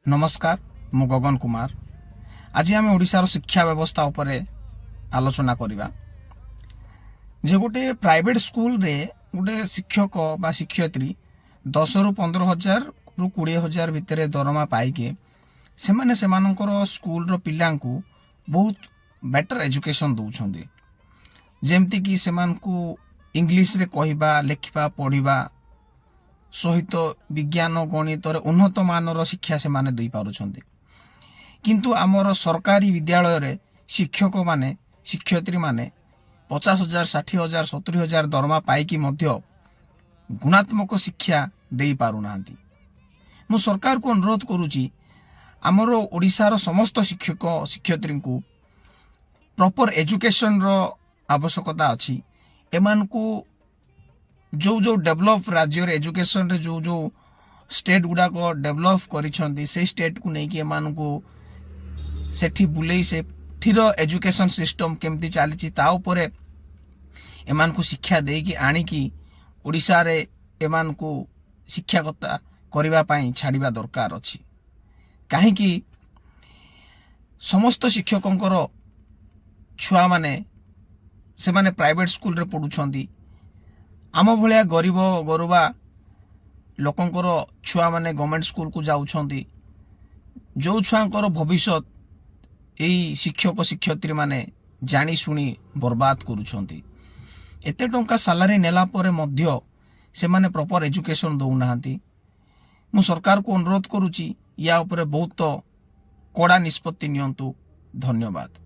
नमस्कार मु गगन कुमार। आज आम ओडिशार शिक्षा व्यवस्था उपरे आलोचना करिबा। जे गोटे प्राइवेट स्कूल रे गोटे शिक्षक बा शिक्षयित्री 10 रु 15 हजार रु 20 हजार भितर दरमा पाइके सेमाने सेमानकर स्कूल रो पिलांकु बहुत बेटर एजुकेशन दउछंदी। जेमति कि सेमानकु इंग्लिश रे कहिबा लेखिबा पढ़िबा सहित विज्ञान गणित उन्नत मानर शिक्षा से माने दे पारुछंदी। किंतु आमर सरकारी विद्यालय रे शिक्षक माने शिक्षयित्री माने 50,000 60,000 70,000 दरमा पाइकी मध्य गुणात्मक शिक्षा दे पारु नांती। मु सरकार को अनुरोध करूची आमर ओडिशार समस्त शिक्षक शिक्षयित्री को प्रॉपर एजुकेशन रो आवश्यकता अछि। एमान को जो डेवलप राज्य रे एजुकेशन रे जो स्टेट गुडा को डेवलप करिसंती से स्टेट को नै कि एमान को सेठी बुलेई से ठिर एजुकेशन सिस्टम केमती चलीची ता ऊपर एमान को शिक्षा दे कि आनी कि ओडिशा रे एमान को शिक्षागता करिबा पई छाड़िबा दरकार अछि। काहे कि समस्त शिक्षकंकर छुआ माने से माने प्राइवेट स्कूल रे पढुछंती। आम भलिया गरीब गरुबा लोकंकर छुआ माने गवर्नमेंट स्कूल को जाउछंती। जो छुआंकर भविष्य एई शिक्षक शिक्षयित्री माने जानी सुनी बर्बाद करूछंती। एते टंका सैलरी नेला परे मध्य से माने प्रॉपर एजुकेशन दउ नाहंती। मु सरकार को अनुरोध करूची या ऊपर बहुत कड़ा निष्पत्ति नियंतु। धन्यवाद।